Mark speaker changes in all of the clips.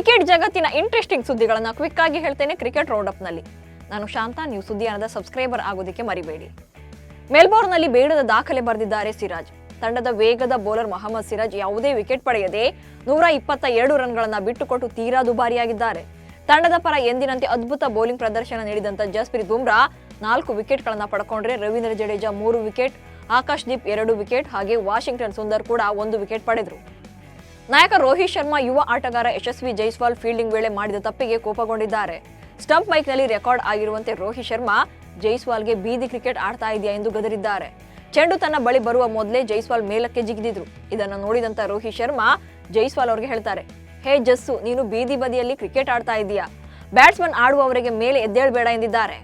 Speaker 1: Cricket ಜಗತ್ತಿನ interesting ಸುದ್ದಿಗಳನ್ನು quick ಆಗಿ ಹೇಳ್ತೇನೆ ಕ್ರಿಕೆಟ್ ರೌಂಡ್ ಅಪ್ ನಲ್ಲಿ. ನಾನು ಶಾಂತ. ನೀವು ಸುದ್ದಿಯಾನದ ಸಬ್ಸ್ಕ್ರೈಬರ್ ಆಗೋದಕ್ಕೆ ಮರಿಬೇಡಿ. ಮೆಲ್ಬೋರ್ನ್ ನಲ್ಲಿ ಬೇಡದ ದಾಖಲೆ ಬರೆದಿದ್ದಾರೆ ಸಿರಾಜ್. ತಂಡದ ವೇಗದ ಬೌಲರ್ ಮೊಹಮ್ಮದ್ ಸಿರಾಜ್ ಯಾವುದೇ ವಿಕೆಟ್ ಪಡೆಯದೆ 122 ರನ್ಗಳನ್ನು ಬಿಟ್ಟುಕೊಟ್ಟು ತೀರಾ ದುಬಾರಿಯಾಗಿದ್ದಾರೆ. ತಂಡದ ಪರ ಎಂದಿನಂತೆ ಅದ್ಭುತ ಬೌಲಿಂಗ್ ಪ್ರದರ್ಶನ ನೀಡಿದಂತ ಜಸ್ಪ್ರೀತ್ ಬುಮ್ರಾ 4 ವಿಕೆಟ್ಗಳನ್ನು ಪಡ್ಕೊಂಡ್ರೆ ರವೀಂದ್ರ ಜಡೇಜಾ 3 ವಿಕೆಟ್, ಆಕಾಶ್ ದೀಪ್ 2 ವಿಕೆಟ್ ಹಾಗೆ ವಾಷಿಂಗ್ಟನ್ ಸುಂದರ್ ಕೂಡ 1 ವಿಕೆಟ್ ಪಡೆದರು. ನಾಯಕ ರೋಹಿತ್ ಶರ್ಮಾ ಯುವ ಆಟಗಾರ ಯಶಸ್ವಿ ಜೈಸ್ವಾಲ್ ಫೀಲ್ಡಿಂಗ್ ವೇಳೆ ಮಾಡಿದ ತಪ್ಪಿಗೆ ಕೋಪಗೊಂಡಿದ್ದಾರೆ. ಸ್ಟಂಪ್ ಮೈಕ್ನಲ್ಲಿ ರೆಕಾರ್ಡ್ ಆಗಿರುವಂತೆ ರೋಹಿತ್ ಶರ್ಮಾ ಜೈಸ್ವಾಲ್ಗೆ ಬೀದಿ ಕ್ರಿಕೆಟ್ ಆಡ್ತಾ ಇದೆಯಾ ಎಂದು ಗದರಿದ್ದಾರೆ. ಚೆಂಡು ತನ್ನ ಬಳಿ ಬರುವ ಮೊದಲೇ ಜೈಸ್ವಾಲ್ ಮೇಲಕ್ಕೆ ಜಿಗಿದಿದ್ರು. ಇದನ್ನು ನೋಡಿದಂತ ರೋಹಿತ್ ಶರ್ಮಾ ಜೈಸ್ವಾಲ್ ಅವರಿಗೆ ಹೇಳ್ತಾರೆ, ಹೇ ಜಸ್ಸು, ನೀನು ಬೀದಿ ಬದಿಯಲ್ಲಿ ಕ್ರಿಕೆಟ್ ಆಡ್ತಾ ಇದೀಯಾ, ಬ್ಯಾಟ್ಸ್ಮನ್ ಆಡುವವರಿಗೆ ಮೇಲೆ ಎದ್ದೇಳಬೇಡ ಎಂದಿದ್ದಾರೆ.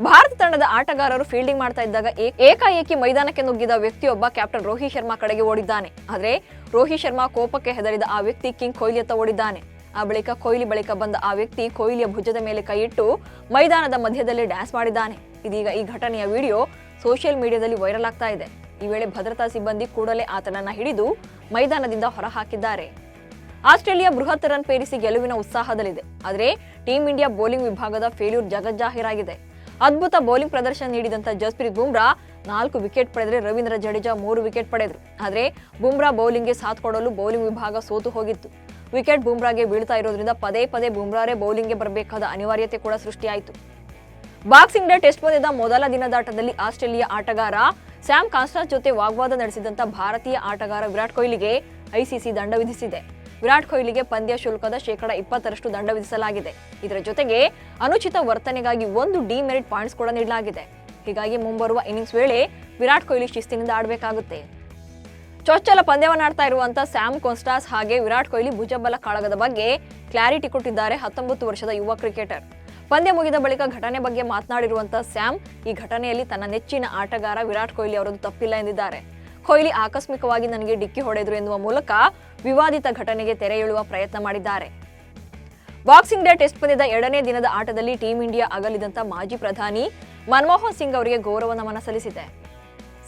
Speaker 1: ಭಾರತ ತಂಡದ ಆಟಗಾರರು ಫೀಲ್ಡಿಂಗ್ ಮಾಡ್ತಾ ಇದ್ದಾಗ ಏಕಾಏಕಿ ಮೈದಾನಕ್ಕೆ ನುಗ್ಗಿದ ವ್ಯಕ್ತಿಯೊಬ್ಬ ಕ್ಯಾಪ್ಟನ್ ರೋಹಿತ್ ಶರ್ಮಾ ಕಡೆಗೆ ಓಡಿದ್ದಾನೆ. ಆದ್ರೆ ರೋಹಿತ್ ಶರ್ಮಾ ಕೋಪಕ್ಕೆ ಹೆದರಿದ ಆ ವ್ಯಕ್ತಿ ಕಿಂಗ್ ಕೊಹ್ಲಿಯತ್ತ ಓಡಿದ್ದಾನೆ. ಆ ಬಳಿಕ ಕೊಹ್ಲಿ ಬಳಿಕ ಬಂದ ಆ ವ್ಯಕ್ತಿ ಕೊಹ್ಲಿಯ ಭುಜದ ಮೇಲೆ ಕೈಯಿಟ್ಟು ಮೈದಾನದ ಮಧ್ಯದಲ್ಲಿ ಡ್ಯಾನ್ಸ್ ಮಾಡಿದ್ದಾನೆ. ಇದೀಗ ಈ ಘಟನೆಯ ವಿಡಿಯೋ ಸೋಷಿಯಲ್ ಮೀಡಿಯಾದಲ್ಲಿ ವೈರಲ್ ಆಗ್ತಾ ಇದೆ. ಈ ವೇಳೆ ಭದ್ರತಾ ಸಿಬ್ಬಂದಿ ಕೂಡಲೇ ಆತನನ್ನ ಹಿಡಿದು ಮೈದಾನದಿಂದ ಹೊರಹಾಕಿದ್ದಾರೆ. ಆಸ್ಟ್ರೇಲಿಯಾ ಬೃಹತ್ ರನ್ ಪೇರಿಸಿ ಗೆಲುವಿನ ಉತ್ಸಾಹದಲ್ಲಿದೆ. ಆದರೆ ಟೀಂ ಇಂಡಿಯಾ ಬೌಲಿಂಗ್ ವಿಭಾಗದ ಫೇಲ್ಯೂರ್ ಜಗಜ್ಜಾಹೀರಾಗಿದೆ. ಅದ್ಭುತ ಬೌಲಿಂಗ್ ಪ್ರದರ್ಶನ ನೀಡಿದಂತ ಜಸ್ಪ್ರೀತ್ ಬುಮ್ರಾ 4 ವಿಕೆಟ್ ಪಡೆದರೆ ರವೀಂದ್ರ ಜಡೇಜಾ 3 ವಿಕೆಟ್ ಪಡೆದರು. ಆದರೆ ಬುಮ್ರಾ ಬೌಲಿಂಗ್ಗೆ ಸಾಥ್ ಕೊಡಲು ಬೌಲಿಂಗ್ ವಿಭಾಗ ಸೋತು ಹೋಗಿತ್ತು. ವಿಕೆಟ್ ಬುಮ್ರಾಗೆ ಬೀಳ್ತಾ ಇರೋದ್ರಿಂದ ಪದೇ ಪದೇ ಬುಮ್ರಾರೇ ಬೌಲಿಂಗ್ಗೆ ಬರಬೇಕಾದ ಅನಿವಾರ್ಯತೆ ಕೂಡ ಸೃಷ್ಟಿಯಾಯಿತು. ಬಾಕ್ಸಿಂಗ್ ಡೇ ಟೆಸ್ಟ್ ಪಂದ್ಯದ ಮೊದಲ ದಿನದಾಟದಲ್ಲಿ ಆಸ್ಟ್ರೇಲಿಯಾ ಆಟಗಾರ ಸ್ಯಾಮ್ ಕಾನ್ಸ್ಟನ್ಸ್ ಜೊತೆ ವಾಗ್ವಾದ ನಡೆಸಿದಂತ ಭಾರತೀಯ ಆಟಗಾರ ವಿರಾಟ್ ಕೊಹ್ಲಿಗೆ ಐಸಿಸಿ ದಂಡ ವಿಧಿಸಿದೆ. ವಿರಾಟ್ ಕೊಹ್ಲಿಗೆ ಪಂದ್ಯ ಶುಲ್ಕದ 20% ದಂಡ ವಿಧಿಸಲಾಗಿದೆ. ಇದರ ಜೊತೆಗೆ ಅನುಚಿತ ವರ್ತನೆಗಾಗಿ 1 ಡಿಮೆರಿಟ್ ಪಾಯಿಂಟ್ಸ್ ಕೂಡ ನೀಡಲಾಗಿದೆ. ಹೀಗಾಗಿ ಮುಂಬರುವ ಇನ್ನಿಂಗ್ಸ್ ವೇಳೆ ವಿರಾಟ್ ಕೊಹ್ಲಿ ಶಿಸ್ತಿನಿಂದ ಆಡಬೇಕಾಗುತ್ತೆ. ಚೊಚ್ಚಲ ಪಂದ್ಯವನ್ನಾಡ್ತಾ ಇರುವಂತ ಸ್ಯಾಮ್ ಕಾನ್ಸ್ಟನ್ಸ್ ಹಾಗೆ ವಿರಾಟ್ ಕೊಹ್ಲಿ ಭುಜಬಲ ಕಾಳಗದ ಬಗ್ಗೆ ಕ್ಲಾರಿಟಿ ಕೊಟ್ಟಿದ್ದಾರೆ 19 ವರ್ಷದ ಯುವ ಕ್ರಿಕೆಟರ್. ಪಂದ್ಯ ಮುಗಿದ ಬಳಿಕ ಘಟನೆ ಬಗ್ಗೆ ಮಾತನಾಡಿರುವಂತಹ ಸ್ಯಾಮ್ ಈ ಘಟನೆಯಲ್ಲಿ ತನ್ನ ನೆಚ್ಚಿನ ಆಟಗಾರ ವಿರಾಟ್ ಕೊಹ್ಲಿ ಅವರದ್ದು ತಪ್ಪಿಲ್ಲ ಎಂದಿದ್ದಾರೆ. ಕೊಹ್ಲಿ ಆಕಸ್ಮಿಕವಾಗಿ ನನಗೆ ಡಿಕ್ಕಿ ಹೊಡೆದ್ರು ಎನ್ನುವ ಮೂಲಕ ವಿವಾದಿತ ಘಟನೆಗೆ ತೆರೆ ಎಳೆಯುವ ಪ್ರಯತ್ನ ಮಾಡಿದ್ದಾರೆ. ಬಾಕ್ಸಿಂಗ್ ಡೇ ಟೆಸ್ಟ್ ಪಂದ್ಯದ 2ನೇ ದಿನದ ಆಟದಲ್ಲಿ ಟೀಂ ಇಂಡಿಯಾ ಅಗಲಿದಂತ ಮಾಜಿ ಪ್ರಧಾನಿ ಮನಮೋಹನ್ ಸಿಂಗ್ ಅವರಿಗೆ ಗೌರವ ನಮನ ಸಲ್ಲಿಸಿದೆ.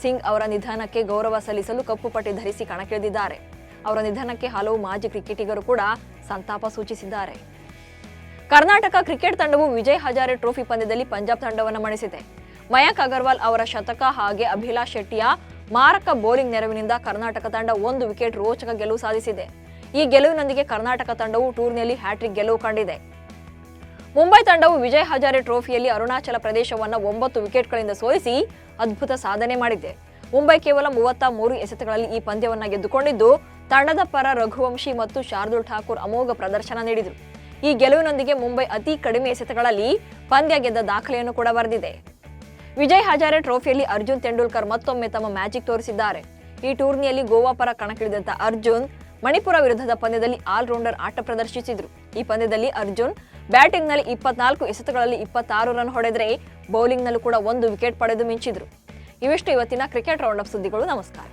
Speaker 1: ಸಿಂಗ್ ಅವರ ನಿಧನಕ್ಕೆ ಗೌರವ ಸಲ್ಲಿಸಲು ಕಪ್ಪು ಪಟ್ಟಿ ಧರಿಸಿ ಕಣಕ್ಕಿಳಿದಿದ್ದಾರೆ. ಅವರ ನಿಧನಕ್ಕೆ ಹಲವು ಮಾಜಿ ಕ್ರಿಕೆಟಿಗರು ಕೂಡ ಸಂತಾಪ ಸೂಚಿಸಿದ್ದಾರೆ. ಕರ್ನಾಟಕ ಕ್ರಿಕೆಟ್ ತಂಡವು ವಿಜಯ್ ಹಜಾರೆ ಟ್ರೋಫಿ ಪಂದ್ಯದಲ್ಲಿ ಪಂಜಾಬ್ ತಂಡವನ್ನು ಮಣಿಸಿದೆ. ಮಯಾಂಕ್ ಅಗರ್ವಾಲ್ ಅವರ ಶತಕ ಹಾಗೆ ಅಭಿಲಾಷ್ ಶೆಟ್ಟಿಯ ಮಾರಕ ಬೌಲಿಂಗ್ ನೆರವಿನಿಂದ ಕರ್ನಾಟಕ ತಂಡ 1 ವಿಕೆಟ್ ರೋಚಕ ಗೆಲುವು ಸಾಧಿಸಿದೆ. ಈ ಗೆಲುವಿನೊಂದಿಗೆ ಕರ್ನಾಟಕ ತಂಡವು ಟೂರ್ನಿಯಲ್ಲಿ ಹ್ಯಾಟ್ರಿಕ್ ಗೆಲುವು ಕಂಡಿದೆ. ಮುಂಬೈ ತಂಡವು ವಿಜಯ್ ಹಜಾರೆ ಟ್ರೋಫಿಯಲ್ಲಿ ಅರುಣಾಚಲ ಪ್ರದೇಶವನ್ನು 9 ವಿಕೆಟ್ಗಳಿಂದ ಸೋಲಿಸಿ ಅದ್ಭುತ ಸಾಧನೆ ಮಾಡಿದೆ. ಮುಂಬೈ ಕೇವಲ 33 ಎಸೆತಗಳಲ್ಲಿ ಈ ಪಂದ್ಯವನ್ನು ಗೆದ್ದುಕೊಂಡಿದ್ದು ತಂಡದ ಪರ ರಘುವಂಶಿ ಮತ್ತು ಶಾರ್ದೂಲ್ ಠಾಕೂರ್ ಅಮೋಘ ಪ್ರದರ್ಶನ ನೀಡಿದರು. ಈ ಗೆಲುವಿನೊಂದಿಗೆ ಮುಂಬೈ ಅತಿ ಕಡಿಮೆ ಎಸೆತಗಳಲ್ಲಿ ಪಂದ್ಯ ಗೆದ್ದ ದಾಖಲೆಯನ್ನು ಕೂಡ ಬರೆದಿದೆ. ವಿಜಯ್ ಹಜಾರೆ ಟ್ರೋಫಿಯಲ್ಲಿ ಅರ್ಜುನ್ ತೆಂಡೂಲ್ಕರ್ ಮತ್ತೊಮ್ಮೆ ತಮ್ಮ ಮ್ಯಾಜಿಕ್ ತೋರಿಸಿದ್ದಾರೆ. ಈ ಟೂರ್ನಿಯಲ್ಲಿ ಗೋವಾ ಪರ ಕಣಕ್ಕಿಳಿದಂತ ಅರ್ಜುನ್ ಮಣಿಪುರ ವಿರುದ್ಧದ ಪಂದ್ಯದಲ್ಲಿ ಆಲ್ರೌಂಡರ್ ಆಟ ಪ್ರದರ್ಶಿಸಿದರು. ಈ ಪಂದ್ಯದಲ್ಲಿ ಅರ್ಜುನ್ ಬ್ಯಾಟಿಂಗ್ನಲ್ಲಿ 24 ಎಸೆತಗಳಲ್ಲಿ 26 ರನ್ ಹೊಡೆದರೆ ಬೌಲಿಂಗ್ನಲ್ಲೂ ಕೂಡ 1 ವಿಕೆಟ್ ಪಡೆದು ಮಿಂಚಿದ್ರು. ಇವಿಷ್ಟು ಇವತ್ತಿನ ಕ್ರಿಕೆಟ್ ರೌಂಡ್ ಅಪ್ ಸುದ್ದಿಗಳು. ನಮಸ್ಕಾರ.